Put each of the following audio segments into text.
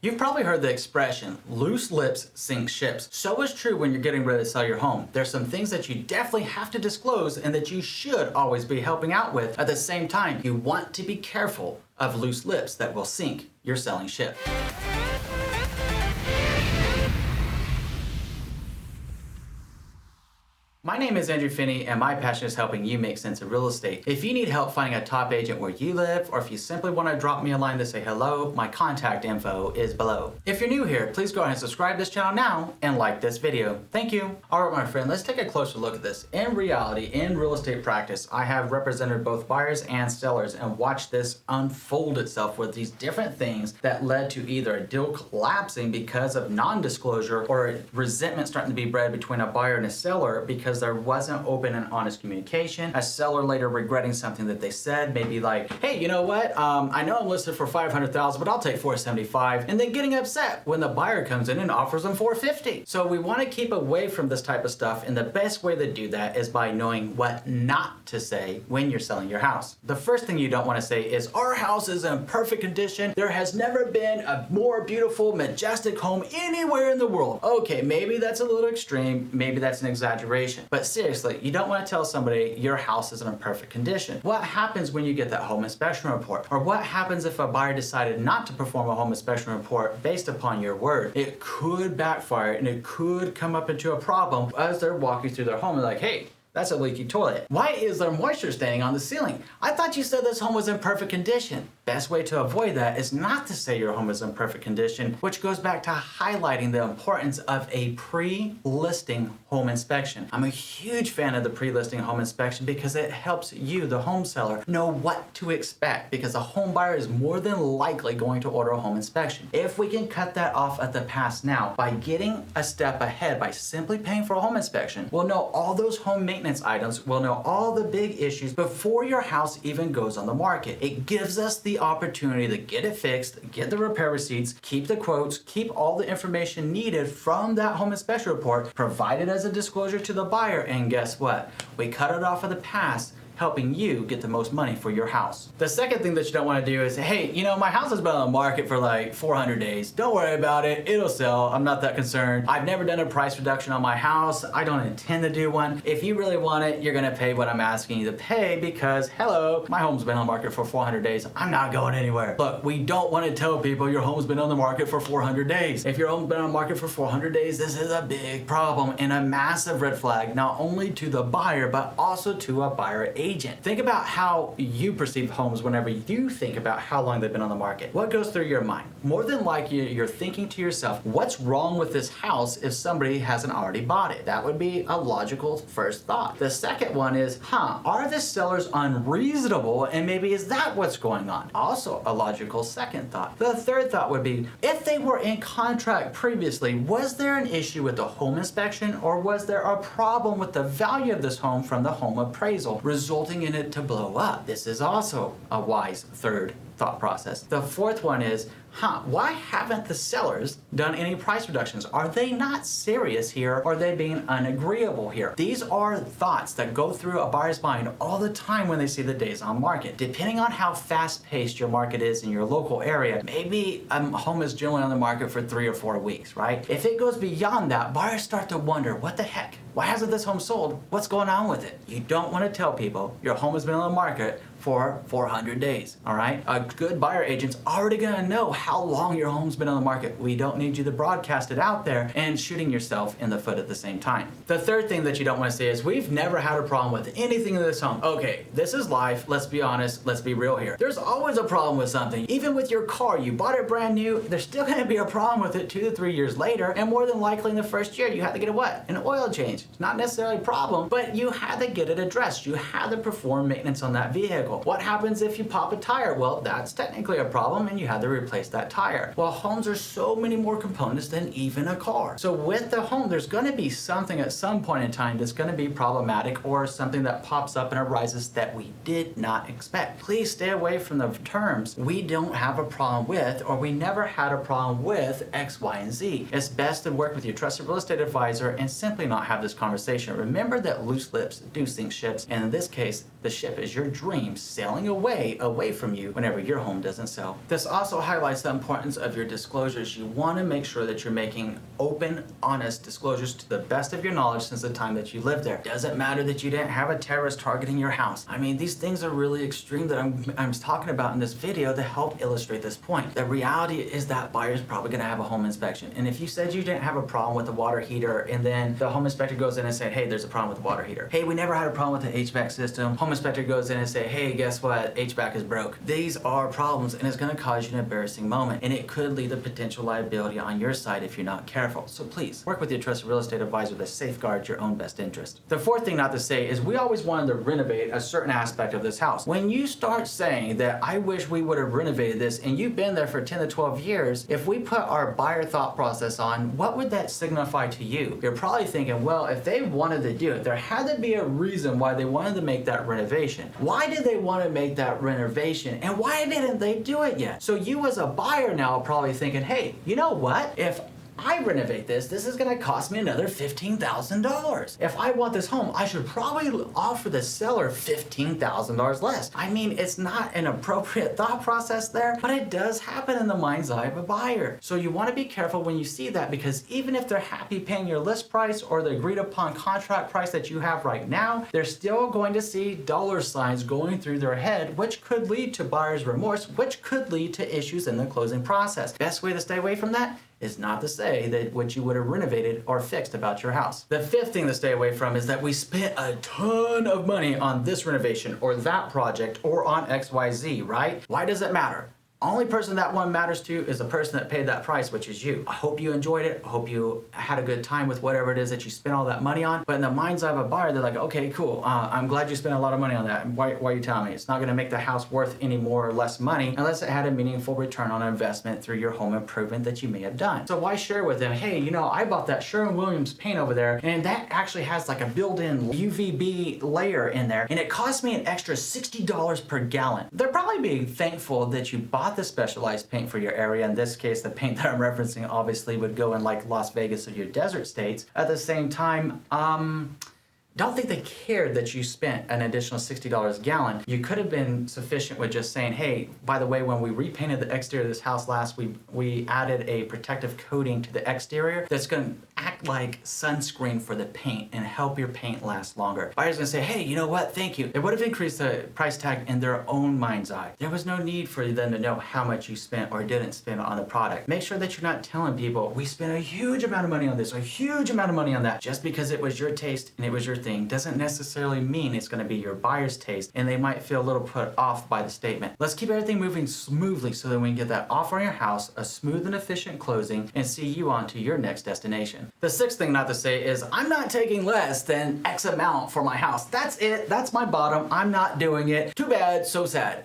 You've probably heard the expression, loose lips sink ships. So is true when you're getting ready to sell your home. There's some things that you definitely have to disclose and that you should always be helping out with. At the same time, you want to be careful of loose lips that will sink your selling ship. My name is Andrew Finney, and my passion is helping you make sense of real estate. If you need help finding a top agent where you live, or if you simply want to drop me a line to say hello, my contact info is below. If you're new here, please go ahead and subscribe to this channel now and like this video. Thank you. All right, my friend, let's take a closer look at this. In reality, in real estate practice, I have represented both buyers and sellers and watched this unfold itself with these different things that led to either a deal collapsing because of non-disclosure or resentment starting to be bred between a buyer and a seller because there wasn't open and honest communication. A seller later regretting something that they said, maybe like, hey, you know what? I know I'm listed for $500,000, but I'll take $475, and then getting upset when the buyer comes in and offers them $450. So we want to keep away from this type of stuff, and the best way to do that is by knowing what not to say when you're selling your house. The first thing you don't want to say is, our house is in perfect condition. There has never been a more beautiful, majestic home anywhere in the world. Okay, maybe that's a little extreme. Maybe that's an exaggeration. But seriously, you don't want to tell somebody your house is in perfect condition. What happens when you get that home inspection report? Or what happens if a buyer decided not to perform a home inspection report based upon your word? It could backfire and it could come up into a problem as they're walking through their home. They're like, hey, that's a leaky toilet. Why is there moisture staining on the ceiling? I thought you said this home was in perfect condition. Best way to avoid that is not to say your home is in perfect condition, which goes back to highlighting the importance of a pre-listing home inspection. I'm a huge fan of the pre-listing home inspection because it helps you, the home seller, know what to expect, because a home buyer is more than likely going to order a home inspection. If we can cut that off at the pass now by getting a step ahead by simply paying for a home inspection, we'll know all those home maintenance items, we'll know all the big issues before your house even goes on the market. It gives us the opportunity to get it fixed, get the repair receipts, keep the quotes, keep all the information needed from that home inspection report, provide it as a disclosure to the buyer, and guess what? We cut it off at the pass, helping you get the most money for your house. The second thing that you don't want to do is, hey, you know, my house has been on the market for like 400 days. Don't worry about it. It'll sell. I'm not that concerned. I've never done a price reduction on my house. I don't intend to do one. If you really want it, you're going to pay what I'm asking you to pay because, hello, my home's been on the market for 400 days. I'm not going anywhere. Look, we don't want to tell people your home's been on the market for 400 days. If your home's been on the market for 400 days, this is a big problem and a massive red flag, not only to the buyer, but also to a buyer agent. Think about how you perceive homes whenever you think about how long they've been on the market. What goes through your mind? More than likely, you're thinking to yourself, what's wrong with this house if somebody hasn't already bought it? That would be a logical first thought. The second one is, are the sellers unreasonable, and maybe is that what's going on? Also a logical second thought. The third thought would be, if they were in contract previously, was there an issue with the home inspection, or was there a problem with the value of this home from the home appraisal, resulting in it to blow up? This is also a wise third thought process. The fourth one is, why haven't the sellers done any price reductions? Are they not serious here? Or are they being unagreeable here? These are thoughts that go through a buyer's mind all the time when they see the days on market. Depending on how fast-paced your market is in your local area, maybe a home is generally on the market for 3 or 4 weeks, right? If it goes beyond that, buyers start to wonder, what the heck? Why hasn't this home sold? What's going on with it? You don't want to tell people your home has been on the market for 400 days, all right? A good buyer agent's already gonna know how long your home's been on the market. We don't need you to broadcast it out there and shooting yourself in the foot at the same time. The third thing that you don't want to say is, we've never had a problem with anything in this home. Okay, this is life. Let's be honest. Let's be real here. There's always a problem with something. Even with your car, you bought it brand new, there's still gonna be a problem with it 2 to 3 years later, and more than likely in the first year, you had to get a what? An oil change. It's not necessarily a problem, but you had to get it addressed. You had to perform maintenance on that vehicle. What happens if you pop a tire? Well, that's technically a problem and you had to replace that tire. Well, homes are so many more components than even a car. So with the home, there's going to be something at some point in time that's going to be problematic, or something that pops up and arises that we did not expect. Please stay away from the terms, we don't have a problem with, or we never had a problem with X, Y, and Z. It's best to work with your trusted real estate advisor and simply not have this conversation. Remember that loose lips do sink ships, and in this case, the ship is your dreams sailing away from you whenever your home doesn't sell. This also highlights the importance of your disclosures. You want to make sure that you're making open, honest disclosures to the best of your knowledge since the time that you lived there. Doesn't matter that you didn't have a terrorist targeting your house. I mean, these things are really extreme that I'm talking about in this video to help illustrate this point. The reality is that buyer's probably going to have a home inspection. And if you said you didn't have a problem with the water heater and then the home inspector goes in and said, hey, there's a problem with the water heater. Hey, we never had a problem with the HVAC system. Home inspector goes in and say, hey, guess what? HVAC is broke. These are problems and it's going to cause you an embarrassing moment and it could lead to potential liability on your side if you're not careful. So please work with your trusted real estate advisor to safeguard your own best interest. The fourth thing not to say is we always wanted to renovate a certain aspect of this house. When you start saying that I wish we would have renovated this and you've been there for 10 to 12 years, if we put our buyer thought process on, what would that signify to you? You're probably thinking, well, if they wanted to do it, there had to be a reason why they wanted to make that renovation. Why did they want to make that renovation and why didn't they do it yet? So you as a buyer now are probably thinking, hey, you know what? If I renovate this is going to cost me another $15,000. If I want this home, I should probably offer the seller $15,000 less. I mean, it's not an appropriate thought process there, but it does happen in the mind's eye of a buyer. So you want to be careful when you see that because even if they're happy paying your list price or the agreed upon contract price that you have right now, they're still going to see dollar signs going through their head, which could lead to buyer's remorse, which could lead to issues in the closing process. Best way to stay away from that is not to say that what you would have renovated or fixed about your house. The fifth thing to stay away from is that we spent a ton of money on this renovation or that project or on XYZ, right? Why does it matter? Only person that one matters to is the person that paid that price, which is you. I hope you enjoyed it. I hope you had a good time with whatever it is that you spent all that money on. But in the mind's eye of a buyer, they're like, okay, cool. I'm glad you spent a lot of money on that. Why are you telling me? It's not going to make the house worth any more or less money unless it had a meaningful return on investment through your home improvement that you may have done. So why share with them, hey, you know, I bought that Sherwin-Williams paint over there and that actually has like a built-in UVB layer in there and it cost me an extra $60 per gallon. They're probably being thankful that you bought the specialized paint for your area. In this case, the paint that I'm referencing obviously would go in like Las Vegas or your desert states. At the same time, don't think they cared that you spent an additional $60 a gallon. You could have been sufficient with just saying, hey, by the way, when we repainted the exterior of this house last, we added a protective coating to the exterior that's going to act like sunscreen for the paint and help your paint last longer. Buyer's going to say, hey, you know what? Thank you. It would have increased the price tag in their own mind's eye. There was no need for them to know how much you spent or didn't spend on the product. Make sure that you're not telling people, we spent a huge amount of money on this, a huge amount of money on that. Just because it was your taste and it was your thing doesn't necessarily mean it's going to be your buyer's taste and they might feel a little put off by the statement. Let's keep everything moving smoothly so that we can get that offer on your house, a smooth and efficient closing, and see you on to your next destination. The sixth thing not to say is I'm not taking less than X amount for my house. That's it. That's my bottom. I'm not doing it. Too bad. So sad.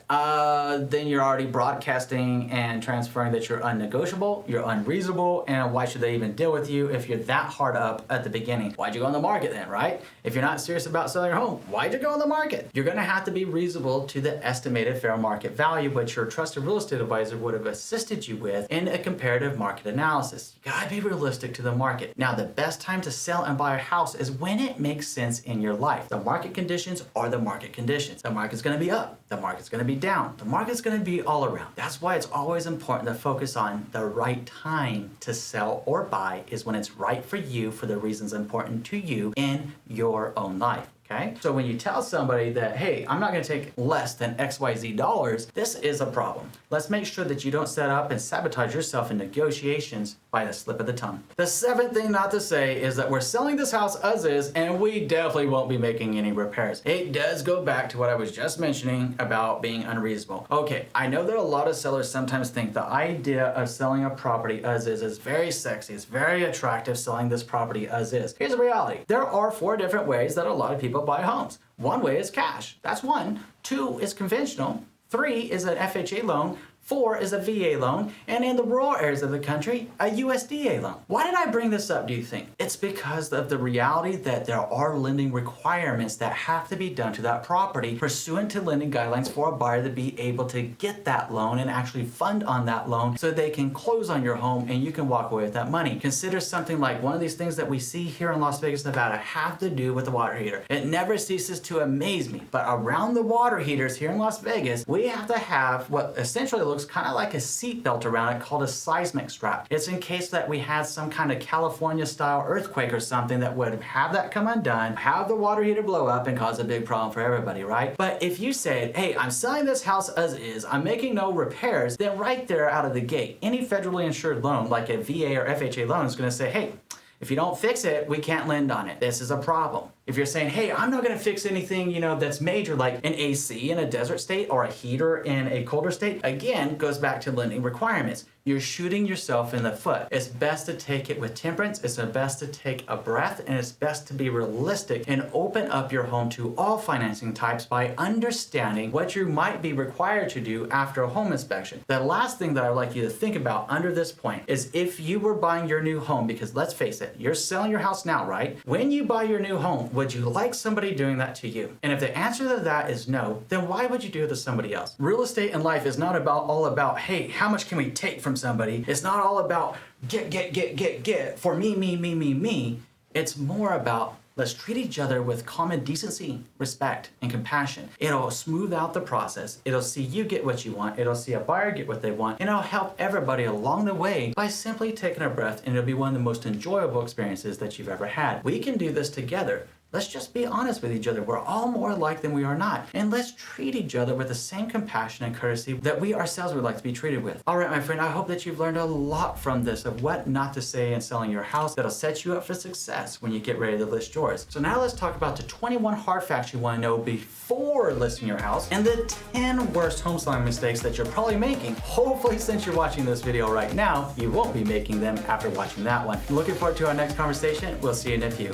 Then you're already broadcasting and transferring that you're unnegotiable, you're unreasonable, and why should they even deal with you if you're that hard up at the beginning? Why'd you go on the market then, right? If you're not serious about selling your home, why'd you go on the market? You're going to have to be reasonable to the estimated fair market value, which your trusted real estate advisor would have assisted you with in a comparative market analysis. You gotta be realistic to the market. Now, the best time to sell and buy a house is when it makes sense in your life. The market conditions are the market conditions. The market's going to be up. The market's going to be down. The market's going to be all around. That's why it's always important to focus on the right time to sell or buy is when it's right for you for the reasons important to you in your own life. Okay? So when you tell somebody that, hey, I'm not going to take less than XYZ dollars, this is a problem. Let's make sure that you don't set up and sabotage yourself in negotiations by the slip of the tongue. The seventh thing not to say is that we're selling this house as is, and we definitely won't be making any repairs. It does go back to what I was just mentioning about being unreasonable. Okay, I know that a lot of sellers sometimes think the idea of selling a property as is very sexy. It's very attractive selling this property as is. Here's the reality. There are 4 different ways that a lot of people buy homes. One way is cash. That's one. 2 is conventional. 3 is an FHA loan. 4 is a VA loan, and in the rural areas of the country, a USDA loan. Why did I bring this up, do you think? It's because of the reality that there are lending requirements that have to be done to that property pursuant to lending guidelines for a buyer to be able to get that loan and actually fund on that loan so they can close on your home and you can walk away with that money. Consider something like one of these things that we see here in Las Vegas, Nevada have to do with the water heater. It never ceases to amaze me, but around the water heaters here in Las Vegas, we have to have what essentially looks kind of like a seat belt around it called a seismic strap. It's in case that we had some kind of California style earthquake or something that would have that come undone, have the water heater blow up and cause a big problem for everybody, right? But if you said, hey, I'm selling this house as is, I'm making no repairs, then right there out of the gate, any federally insured loan like a VA or FHA loan is going to say, hey, if you don't fix it, we can't lend on it. This is a problem. If you're saying, hey, I'm not going to fix anything, that's major, like an AC in a desert state or a heater in a colder state, again, goes back to lending requirements. You're shooting yourself in the foot. It's best to take it with temperance. It's best to take a breath, and it's best to be realistic and open up your home to all financing types by understanding what you might be required to do after a home inspection. The last thing that I'd like you to think about under this point is if you were buying your new home, because let's face it, you're selling your house now, right? When you buy your new home, would you like somebody doing that to you? And if the answer to that is no, then why would you do it to somebody else? Real estate and life is not all about, hey, how much can we take from somebody? It's not all about get for me. It's more about let's treat each other with common decency, respect, and compassion. It'll smooth out the process. It'll see you get what you want. It'll see a buyer get what they want. And it'll help everybody along the way by simply taking a breath, and it'll be one of the most enjoyable experiences that you've ever had. We can do this together. Let's just be honest with each other. We're all more alike than we are not. And let's treat each other with the same compassion and courtesy that we ourselves would like to be treated with. All right, my friend, I hope that you've learned a lot from this of what not to say in selling your house that'll set you up for success when you get ready to list yours. So now let's talk about the 21 hard facts you want to know before listing your house and the 10 worst home selling mistakes that you're probably making. Hopefully, since you're watching this video right now, you won't be making them after watching that one. Looking forward to our next conversation. We'll see you in a few.